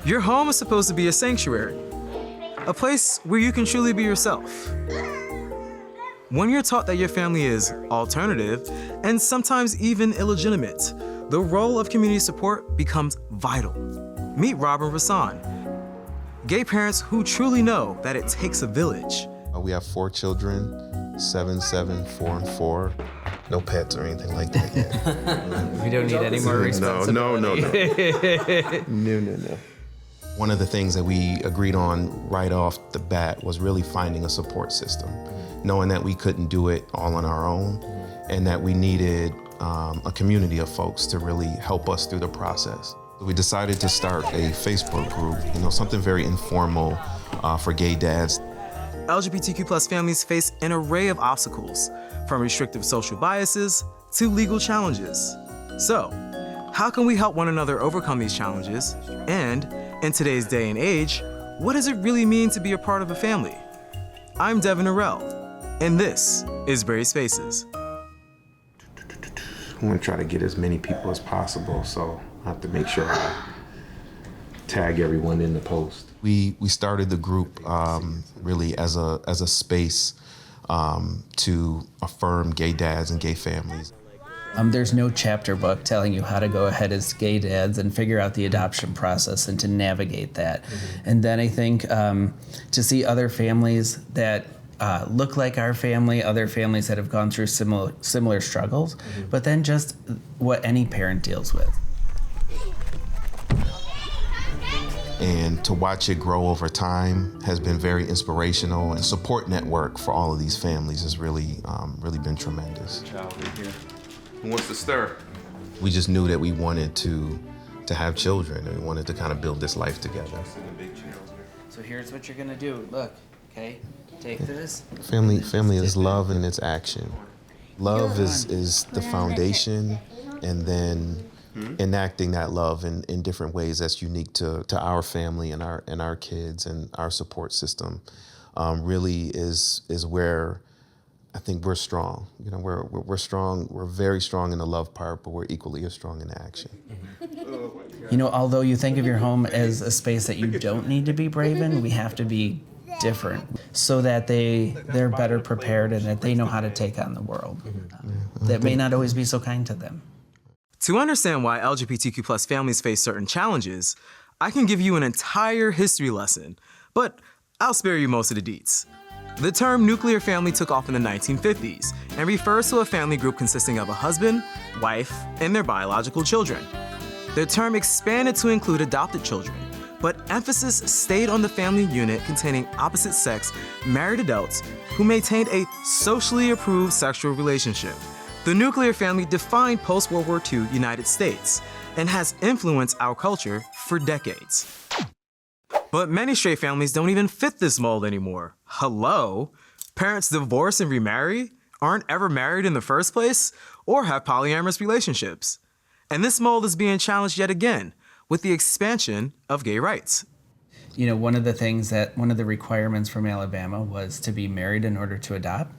Your home is supposed to be a sanctuary, a place where you can truly be yourself. When you're taught that your family is alternative and sometimes even illegitimate, the role of community support becomes vital. Meet Rob and Rasan, gay parents who truly know that it takes a village. We have 4 children, 7, 7, 4, and 4. No pets or anything like that yet. We don't need any more responsibility. No. One of the things that we agreed on right off the bat was really finding a support system, knowing that we couldn't do it all on our own and that we needed a community of folks to really help us through the process. We decided to start a Facebook group, something very informal for gay dads. LGBTQ+ families face an array of obstacles, from restrictive social biases to legal challenges. So, how can we help one another overcome these challenges? And, in today's day and age, what does it really mean to be a part of a family? I'm Devin Arell, and this is Brave Spaces. I'm gonna try to get as many people as possible, so I have to make sure I tag everyone in the post. We started the group really as a space to affirm gay dads and gay families. There's no chapter book telling you how to go ahead as gay dads and figure out the adoption process and to navigate that. And then I think to see other families that look like our family, other families that have gone through similar struggles, but then just what any parent deals with. And to watch it grow over time has been very inspirational. And the support network for all of these families has really been tremendous. Who wants to stir? We just knew that we wanted to have children and we wanted to kind of build this life together. So here's what you're gonna do. Look, okay? Take this. Family is love and it's action. Love is the foundation, and then enacting that love in different ways that's unique to our family and our kids and our support system really is where I think we're strong. We're strong. We're very strong in the love part, but we're equally as strong in the action. Although you think of your home as a space that you don't need to be brave in, we have to be different so that they're better prepared and that they know how to take on the world. That may not always be so kind to them. To understand why LGBTQ+ families face certain challenges, I can give you an entire history lesson, but I'll spare you most of the deets. The term nuclear family took off in the 1950s and refers to a family group consisting of a husband, wife, and their biological children. The term expanded to include adopted children, but emphasis stayed on the family unit containing opposite-sex married adults who maintained a socially approved sexual relationship. The nuclear family defined post-World War II United States and has influenced our culture for decades. But many straight families don't even fit this mold anymore. Hello? Parents divorce and remarry, aren't ever married in the first place, or have polyamorous relationships. And this mold is being challenged yet again with the expansion of gay rights. One of the requirements from Alabama was to be married in order to adopt.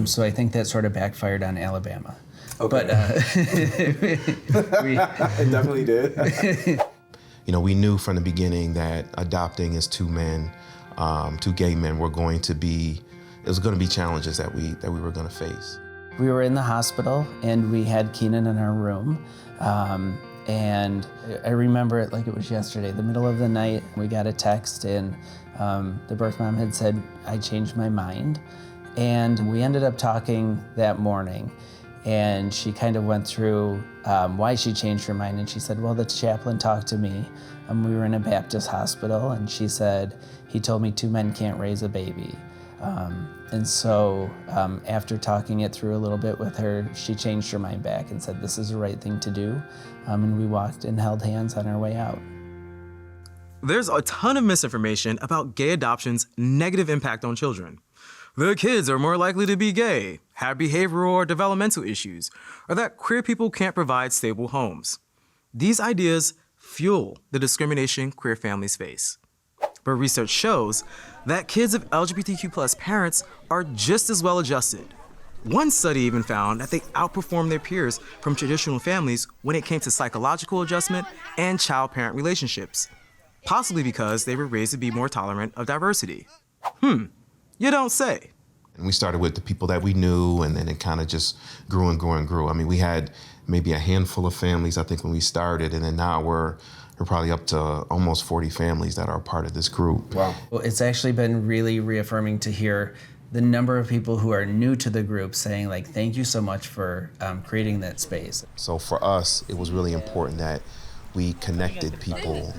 So I think that sort of backfired on Alabama. Okay. But it definitely did. We knew from the beginning that adopting as two gay men was going to be challenges that we were going to face. We were in the hospital and we had Keenan in our room. And I remember it like it was yesterday, the middle of the night, we got a text and the birth mom had said, I changed my mind. And we ended up talking that morning and she kind of went through why she changed her mind. And she said, well, the chaplain talked to me. We were in a Baptist hospital and she said, he told me 2 men can't raise a baby. And so after talking it through a little bit with her, she changed her mind back and said, this is the right thing to do. And we walked and held hands on our way out. There's a ton of misinformation about gay adoption's negative impact on children. The kids are more likely to be gay, have behavioral or developmental issues, or that queer people can't provide stable homes. These ideas fuel the discrimination queer families face. But research shows that kids of LGBTQ+ parents are just as well adjusted. One study even found that they outperformed their peers from traditional families when it came to psychological adjustment and child-parent relationships. possibly because they were raised to be more tolerant of diversity. You don't say. And we started with the people that we knew, and then it kind of just grew and grew and grew. I mean, we had maybe a handful of families, I think, when we started, and then now we're probably up to almost 40 families that are part of this group. Wow. Well, it's actually been really reaffirming to hear the number of people who are new to the group saying, like, thank you so much for creating that space. So for us, it was really important that we connected people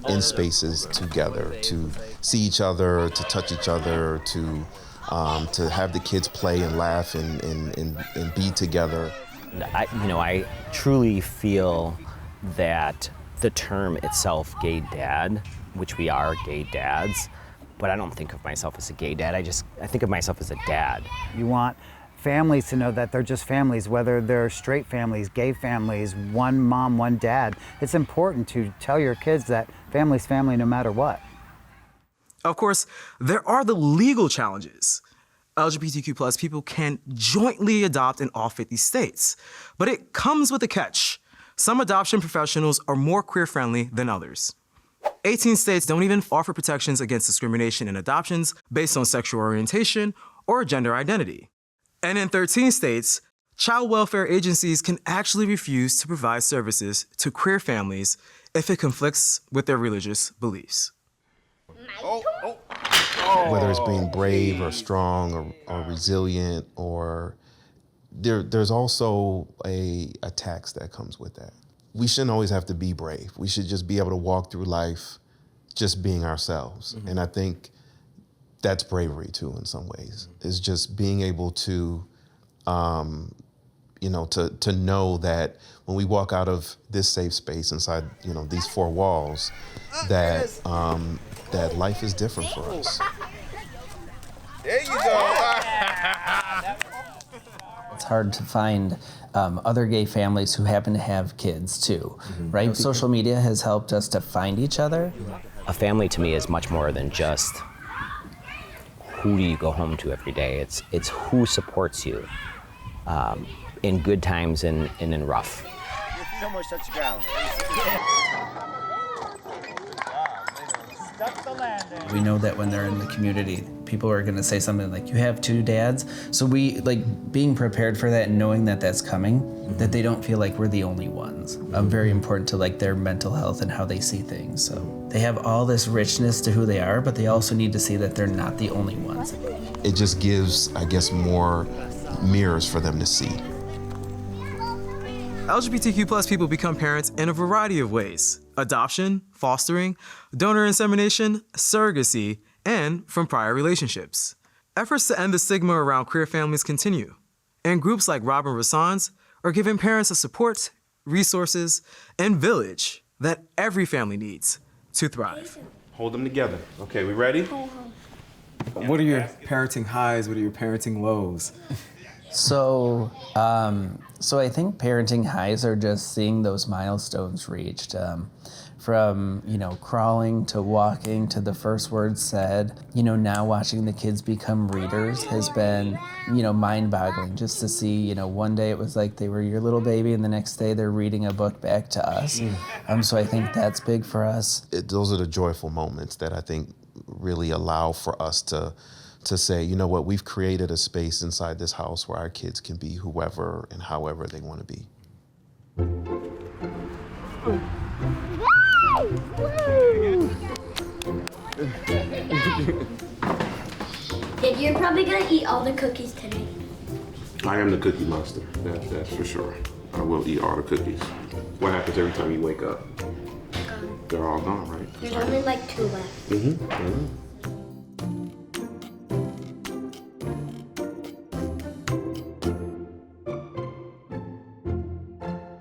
in spaces together to see each other, to touch each other, to have the kids play and laugh and be together. I truly feel that the term itself, gay dad, which we are gay dads, but I don't think of myself as a gay dad. I think of myself as a dad. You want families to know that they're just families, whether they're straight families, gay families, one mom, one dad. It's important to tell your kids that family's family no matter what. Of course, there are the legal challenges. LGBTQ+ people can jointly adopt in all 50 states, but it comes with a catch. Some adoption professionals are more queer-friendly than others. 18 states don't even offer protections against discrimination in adoptions based on sexual orientation or gender identity. And in 13 states, child welfare agencies can actually refuse to provide services to queer families if it conflicts with their religious beliefs. Whether it's being brave or strong or resilient, or there's also a tax that comes with that. We shouldn't always have to be brave. We should just be able to walk through life just being ourselves. And I think that's bravery too in some ways, is just being able to, to know that when we walk out of this safe space inside, these four walls, that that life is different for us. There you go. It's hard to find other gay families who happen to have kids too, right? Social media has helped us to find each other. A family to me is much more than just who do you go home to every day. It's who supports you in good times and in rough. Your feet almost touch the ground. We know that when they're in the community, people are going to say something like, you have two dads. So we, being prepared for that and knowing that that's coming, that they don't feel like we're the only ones. Very important to their mental health and how they see things. So they have all this richness to who they are, but they also need to see that they're not the only ones. It just gives, I guess, more mirrors for them to see. LGBTQ+ people become parents in a variety of ways: adoption, fostering, donor insemination, surrogacy, and from prior relationships. Efforts to end the stigma around queer families continue, and groups like Robin Rassans are giving parents the support, resources, and village that every family needs to thrive. Hold them together. Okay, we ready? What are your parenting highs? What are your parenting lows? So I think parenting highs are just seeing those milestones reached. From, crawling to walking to the first word said, now watching the kids become readers has been, mind-boggling just to see, one day it was like they were your little baby and the next day they're reading a book back to us. So I think that's big for us. Those are the joyful moments that I think really allow for us to say, you know what, we've created a space inside this house where our kids can be whoever and however they want to be. Dad, you're probably gonna eat all the cookies today. I am the cookie monster. That's for sure. I will eat all the cookies. What happens every time you wake up? They're all gone, right? There's only 2 left. Mm-hmm.